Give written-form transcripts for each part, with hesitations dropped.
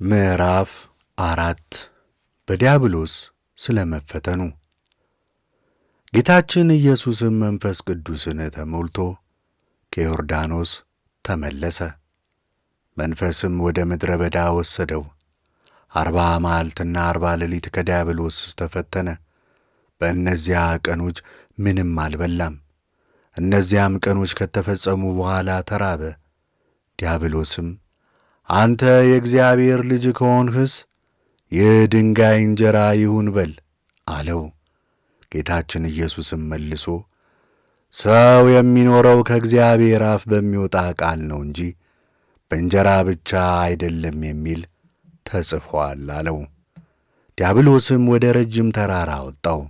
ምዕራፍ 4 በዲያብሎስ ስለመፈተኑ። ጌታችን ኢየሱስም መንፈስ ቅዱስን ተሞልቶ ከዮርዳኖስ ተመለሰ። መንፈስም ወደ ምድረ በዳ ወሰደው። 40 መዓልትና 40 ሌሊት ከዲያብሎስ ተፈተነ። በእነዚያ ቀኖች ምንም አልበላም። እነዚያም ቀኖች ከተፈጸሙ በኋላ ተራበ። ዲያብሎስም አንተ የእግዚአብሔር ልጅ ከሆንህስ ይህ ድንጋይ እንጀራ ይሁን በል አለው። ጌታችን ኢየሱስም መልሶ ሰው የሚኖረው ከእግዚአብሔር አፍ በሚወጣ ቃል ነው እንጂ በእንጀራ ብቻ አይደለም የሚል ተጽፏል አለው። ዲያብሎስም ወደ ረጅም ተራራ አወጣው።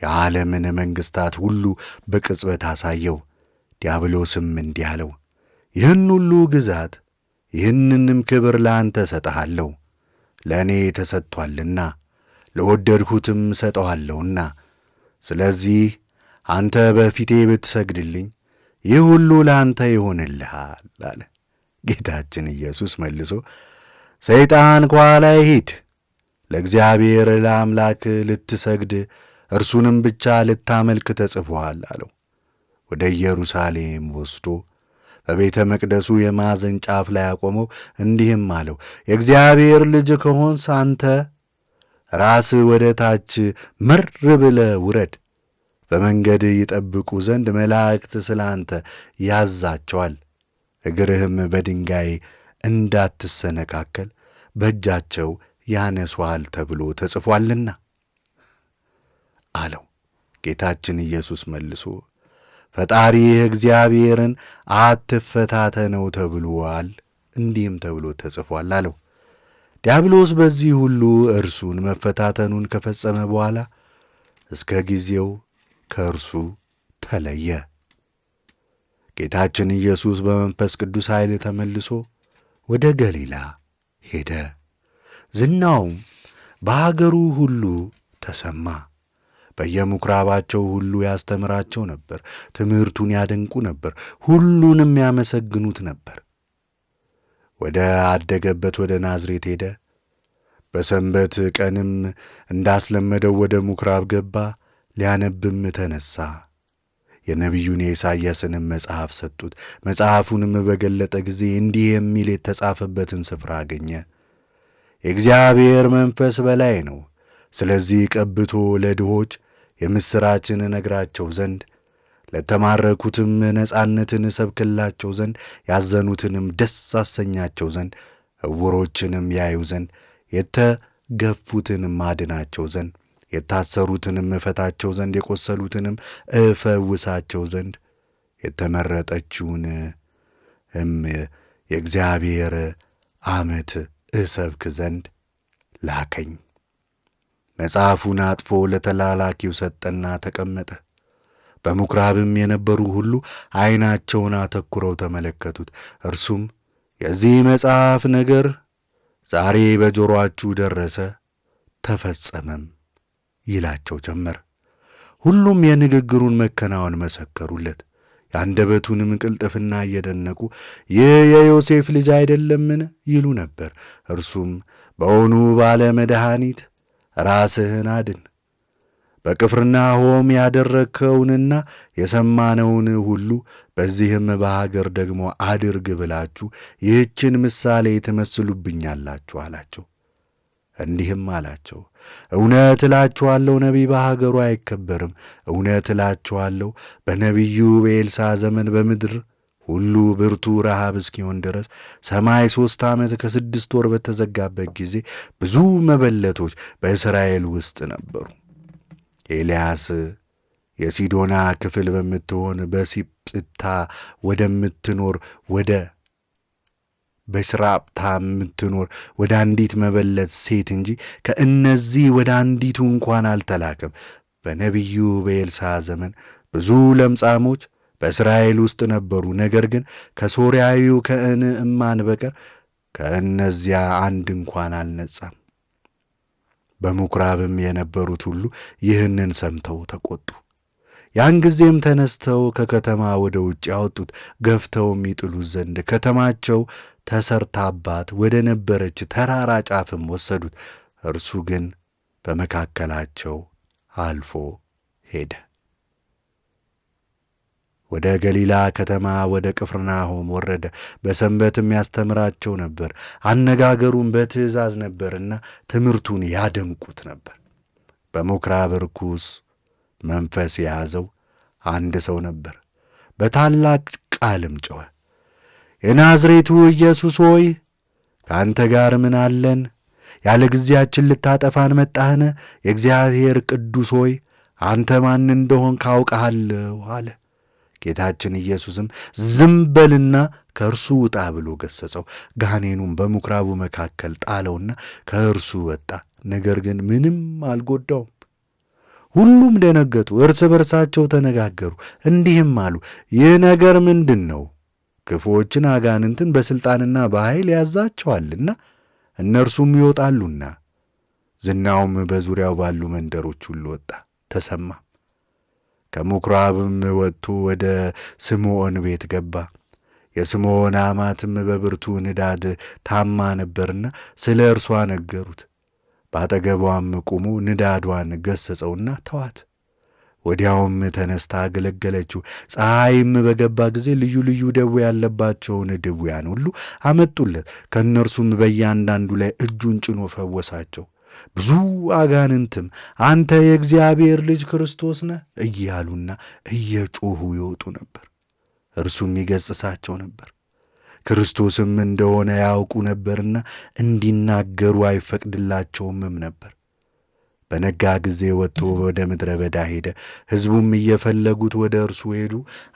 የዓለምን መንግሥታት ሁሉ በቅጽበት አሳየው። ዲያብሎስም እንዲህ አለው፣ ይህን ሁሉ ግዛት ይህንንም ክብር ለአንተ እሰጥሃለሁ፣ ለእኔ ተሰጥቶአልና ለወደድሁትም እሰጠዋለሁና። ስለዚህ አንተ በፊቴ ብትሰግድልኝ ይህ ሁሉ ለአንተ ይሆንልሃል አለ። ጌታችን ኢየሱስ መልሶ ሰይጣን ከኋላዬ ሂድ፣ ለእግዚአብሔር ለአምላክ ልትሰግድ እርሱንም ብቻ ልታመልክ ተጽፎአል አለው። ወደ ኢየሩሳሌም ወስዶ በቤተ መቅደሱ የማዕዘን ጫፍ ላይ አቆመው፣ እንዲህም አለው፣ የእግዚአብሔር ልጅ ከሆንስ አንተ ራስህ ወደ ታች መር ብለህ ውረድ። በመንገድ ይጠብቁ ዘንድ መላእክት ስለ አንተ ያዛቸዋል፣ እግርህም በድንጋይ እንዳትሰነካከል በእጃቸው ያነሱሃል ተብሎ ተጽፏልና አለው። ጌታችን ኢየሱስ መልሶ ፈጣሪህ እግዚአብሔርን አትፈታተነው ተብሎአል፣ እንዲህም ተብሎ ተጽፏል አለው። ዲያብሎስ በዚህ ሁሉ እርሱን መፈታተኑን ከፈጸመ በኋላ እስከ ጊዜው ከእርሱ ተለየ። ጌታችን ኢየሱስ በመንፈስ ቅዱስ ኃይል ተመልሶ ወደ ገሊላ ሄደ። ዝናውም በአገሩ ሁሉ ተሰማ። በየምኵራባቸው ሁሉ ያስተምራቸው ነበር። ትምህርቱን ያደንቁ ነበር፣ ሁሉንም ያመሰግኑት ነበር። ወደ አደገበት ወደ ናዝሬት ሄደ። በሰንበት ቀንም እንዳስለመደው ወደ ምኵራብ ገባ። ሊያነብም ተነሣ። የነቢዩን የኢሳይያስንም መጽሐፍ ሰጡት። መጽሐፉንም በገለጠ ጊዜ እንዲህ የሚል የተጻፈበትን ስፍራ አገኘ። የእግዚአብሔር መንፈስ በላይ ነው፣ ስለዚህ ቀብቶ ለድሆች የምሥራችን እነግራቸው ዘንድ ለተማረኩትም ነጻነትን እሰብክላቸው ዘንድ ያዘኑትንም ደስ አሰኛቸው ዘንድ ዕውሮችንም ያዩ ዘንድ የተገፉትንም አድናቸው ዘንድ የታሰሩትንም እፈታቸው ዘንድ የቈሰሉትንም እፈውሳቸው ዘንድ የተመረጠችውንም የእግዚአብሔር ዓመት እሰብክ ዘንድ ላከኝ። መጽሐፉን አጥፎ ለተላላኪው ሰጠና ተቀመጠ። በምኵራብም የነበሩ ሁሉ ዐይናቸውን አተኩረው ተመለከቱት። እርሱም የዚህ መጽሐፍ ነገር ዛሬ በጆሮአችሁ ደረሰ፣ ተፈጸመም ይላቸው ጀመር። ሁሉም የንግግሩን መከናወን መሰከሩለት። የአንደበቱንም ቅልጥፍና እየደነቁ ይህ የዮሴፍ ልጅ አይደለምን ይሉ ነበር። እርሱም በውኑ ባለ መድኃኒት ራስህን አድን፣ በቅፍርናሆም ያደረግከውንና የሰማነውን ሁሉ በዚህም በሀገር ደግሞ አድርግ ብላችሁ ይህችን ምሳሌ ትመስሉብኛላችሁ አላቸው። እንዲህም አላቸው፣ እውነት እላችኋለሁ ነቢይ በሀገሩ አይከበርም። እውነት እላችኋለሁ በነቢዩ በኤልሳዕ ዘመን በምድር ሁሉ ብርቱ ረሃብ እስኪሆን ድረስ ሰማይ 3 ዓመት ከ6 ወር በተዘጋበት ጊዜ ብዙ መበለቶች በእስራኤል ውስጥ ነበሩ። ኤልያስ የሲዶና ክፍል በምትሆን በሲጵታ ወደምትኖር ወደ በስራጵታ የምትኖር ወደ አንዲት መበለት ሴት እንጂ ከእነዚህ ወደ አንዲቱ እንኳን አልተላከም። በነቢዩ በኤልሳዕ ዘመን ብዙ ለምጻሞች በእስራኤል ውስጥ ነበሩ። ነገር ግን ከሶርያዊው ከንዕማን በቀር ከእነዚያ አንድ እንኳን አልነጻም። በምኵራብም የነበሩት ሁሉ ይህንን ሰምተው ተቈጡ። ያን ጊዜም ተነስተው ከከተማ ወደ ውጭ አወጡት፣ ገፍተውም ይጥሉት ዘንድ ከተማቸው ተሰርታባት ወደ ነበረች ተራራ ጫፍም ወሰዱት። እርሱ ግን በመካከላቸው አልፎ ሄደ። ወደ ገሊላ ከተማ ወደ ቅፍርናሆም ወረደ። በሰንበትም ያስተምራቸው ነበር። አነጋገሩም በትእዛዝ ነበርና ትምህርቱን ያደምቁት ነበር። በምኵራብ ርኩስ መንፈስ የያዘው አንድ ሰው ነበር። በታላቅ ቃልም ጮኸ፣ የናዝሬቱ ኢየሱስ ሆይ ከአንተ ጋር ምን አለን? ያለ ጊዜያችን ልታጠፋን መጣህን? የእግዚአብሔር ቅዱስ ሆይ አንተ ማን እንደሆን ካውቀሃለሁ አለ። ጌታችን ኢየሱስም ዝም በልና ከእርሱ ውጣ ብሎ ገሠጸው። ጋኔኑም በምኵራቡ መካከል ጣለውና ከእርሱ ወጣ። ነገር ግን ምንም አልጎዳውም። ሁሉም ደነገጡ፣ እርስ በርሳቸው ተነጋገሩ፣ እንዲህም አሉ፣ ይህ ነገር ምንድን ነው? ክፉዎችን አጋንንትን በሥልጣንና በኃይል ያዛቸዋልና እነርሱም ይወጣሉና። ዝናውም በዙሪያው ባሉ መንደሮች ሁሉ ወጣ ተሰማ። ከምኵራብም ወጥቶ ወደ ስምዖን ቤት ገባ። የስምዖን አማትም በብርቱ ንዳድ ታማ ነበርና ስለ እርሷ ነገሩት። በአጠገቧም ቆሞ ንዳዷን ገሠጸውና ተዋት። ወዲያውም ተነስታ አገለገለችው። ፀሐይም በገባ ጊዜ ልዩ ልዩ ደዌ ያለባቸውን ድውያን ሁሉ አመጡለት። ከእነርሱም በእያንዳንዱ ላይ እጁን ጭኖ ፈወሳቸው። ብዙ አጋንንትም አንተ የእግዚአብሔር ልጅ ክርስቶስ ነህ እያሉና እየጮኹ ይወጡ ነበር። እርሱም ይገሥጻቸው ነበር። ክርስቶስም እንደሆነ ያውቁ ነበርና እንዲናገሩ አይፈቅድላቸውምም ነበር። በነጋ ጊዜ ወጥቶ ወደ ምድረ በዳ ሄደ። ሕዝቡም እየፈለጉት ወደ እርሱ ሄዱ።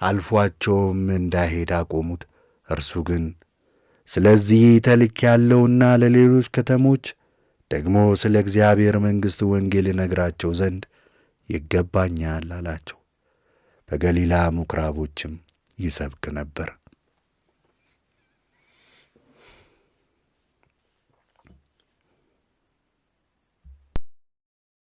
አልፏቸውም እንዳይሄድ አቆሙት። እርሱ ግን ስለዚህ ተልኬአለሁና ለሌሎች ከተሞች ደግሞ ስለ እግዚአብሔር መንግሥት ወንጌል እነግራቸው ዘንድ ይገባኛል አላቸው። በገሊላ ምኵራቦችም ይሰብክ ነበር።